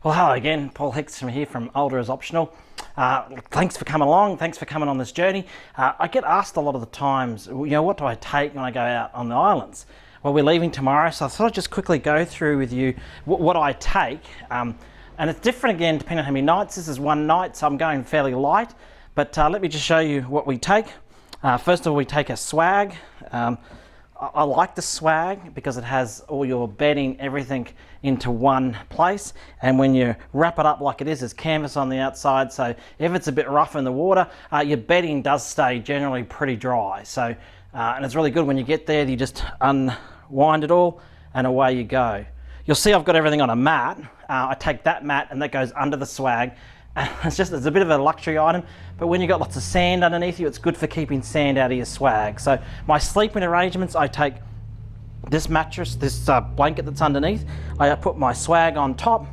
Well, hello again, Paul Hickson here from Older is Optional. Thanks for coming along, thanks for coming on this journey. I get asked a lot of the times, what do I take when I go out on the islands? Well, we're leaving tomorrow, so I thought I'd just quickly go through with you what I take. And it's different again depending on how many nights. This is one night, so I'm going fairly light. But let me just show you what we take. First of all, we take a swag. I like the swag because it has all your bedding, everything into one place, and when you wrap it up like it is, there's canvas on the outside, so if it's a bit rough in the water, your bedding does stay generally pretty dry. So and it's really good when you get there, you just unwind it all and away you go. You'll see I've got everything on a mat. I take that mat and that goes under the swag. It's a bit of a luxury item, but when you've got lots of sand underneath you, it's good for keeping sand out of your swag. So my sleeping arrangements, I take this mattress, this blanket that's underneath. I put my swag on top.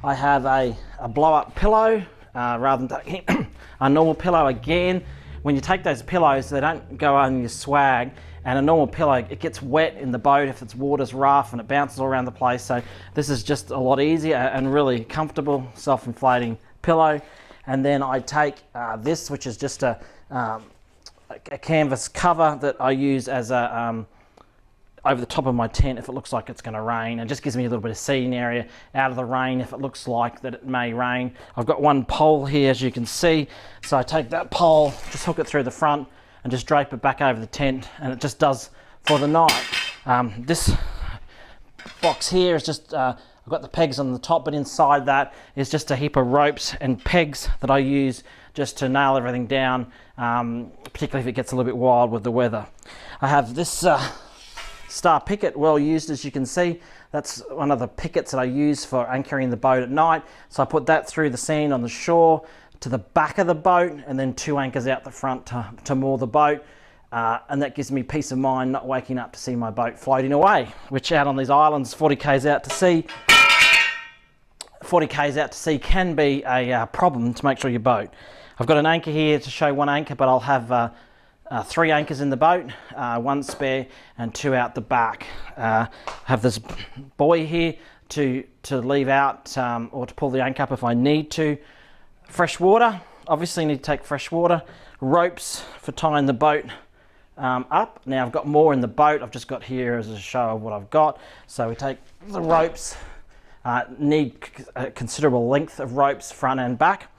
I have a blow-up pillow rather than taking a normal pillow. Again, when you take those pillows, they don't go on your swag, and a normal pillow, it gets wet in the boat if it's water's rough and it bounces all around the place. So this is just a lot easier and really comfortable, self-inflating pillow. And then I take this, which is just a canvas cover that I use as a over the top of my tent if it looks like it's going to rain. It just gives me a little bit of seating area out of the rain if it looks like that it may rain. I've got one pole here, as you can see, so I take that pole, just hook it through the front and just drape it back over the tent, and it just does for the night. This box here is just I've got the pegs on the top, but inside that is just a heap of ropes and pegs that I use just to nail everything down, particularly if it gets a little bit wild with the weather. I have this star picket, well used, as you can see. That's one of the pickets that I use for anchoring the boat at night. So I put that through the sand on the shore to the back of the boat, and then 2 anchors out the front to moor the boat. And that gives me peace of mind not waking up to see my boat floating away, which out on these islands 40 k's out to sea can be a problem to make sure your boat. I've got an anchor here to show 1 anchor, but I'll have 3 anchors in the boat, 1 spare and 2 out the back. I have this buoy here to leave out or to pull the anchor up if I need to. Fresh water, obviously need to take fresh water. Ropes for tying the boat up. Now I've got more in the boat, I've just got here as a show of what I've got. So we take the ropes, need a considerable length of ropes front and back.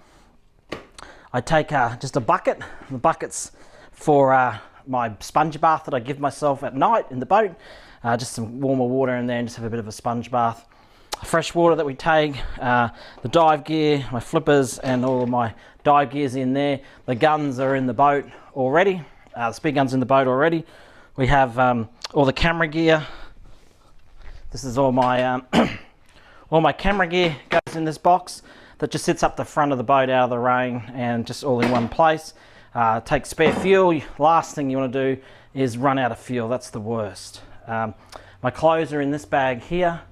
I take just a bucket. The bucket's for my sponge bath that I give myself at night in the boat. Just some warmer water in there and just have a bit of a sponge bath. Fresh water that we take, the dive gear, my flippers and all of my dive gears in there. The guns are in the boat already, the speed guns in the boat already. We have all the camera gear. This is all my all my camera gear goes in this box that just sits up the front of the boat out of the rain and just all in one place. Take spare fuel. Last thing you want to do is run out of fuel. That's the worst. My clothes are in this bag here.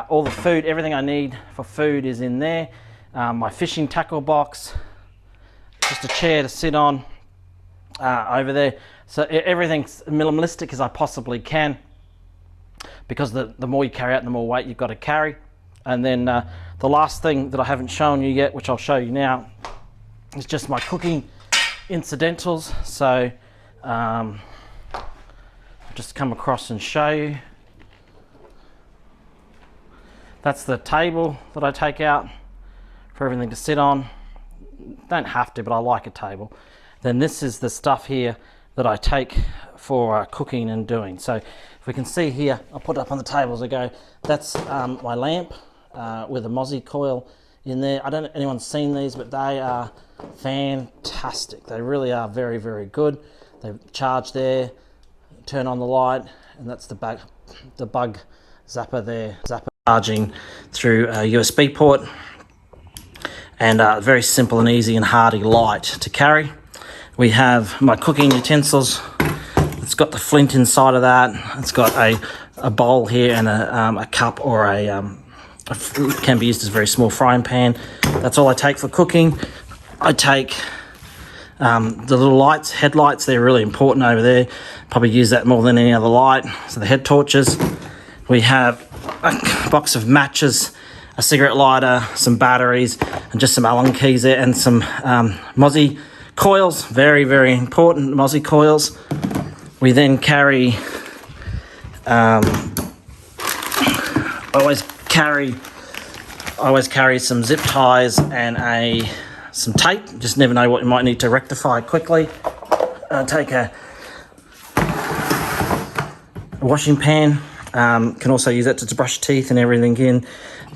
All the food, everything I need for food is in there. My fishing tackle box, just a chair to sit on over there. So everything's minimalistic as I possibly can, because the more you carry out, the more weight you've got to carry. And then the last thing that I haven't shown you yet, which I'll show you now, is just my cooking incidentals. So I'll just come across and show you. That's the table that I take out for everything to sit on. Don't have to, but I like a table. Then this is the stuff here that I take for cooking and doing. So if we can see here, I'll put it up on the table as I go. That's my lamp with a mozzie coil in there. I don't know if anyone's seen these, but they are fantastic. They really are very, very good. They charge there, turn on the light, and that's the bug zapper there. Charging through a USB port, and very simple and easy and hardy light to carry. We have my cooking utensils. It's got the flint inside of that. It's got a bowl here and a cup, or it can be used as a very small frying pan. That's all I take for cooking. I take the little lights, headlights. They're really important over there. Probably use that more than any other light. So the head torches. We have a box of matches, a cigarette lighter, some batteries, and just some Allen keys there, and some Mozzie coils. Very, very important, Mozzie coils. We then carry, I always carry some zip ties and some tape. Just never know what you might need to rectify quickly. Take a washing pan. Can also use that to brush teeth and everything in.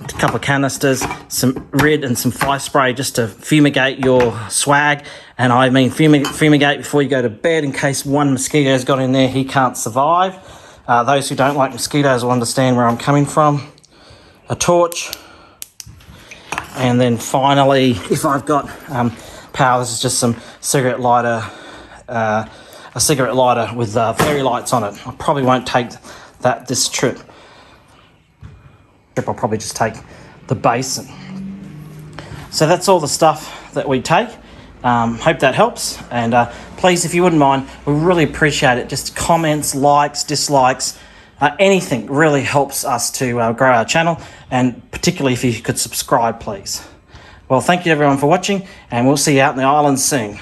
A couple of canisters, some Rid and some fly spray just to fumigate your swag. And I mean fumigate before you go to bed in case one mosquito's got in there, he can't survive. Those who don't like mosquitoes will understand where I'm coming from. A torch. And then finally, if I've got power, this is just some cigarette lighter, a cigarette lighter with fairy lights on it. I probably won't take that this trip. I'll probably just take the basin. So that's all the stuff that we take. Hope that helps. And please, if you wouldn't mind, we really appreciate it. Just comments, likes, dislikes, anything really helps us to grow our channel, and particularly if you could subscribe, please. Well, thank you everyone for watching, and we'll see you out in the islands soon.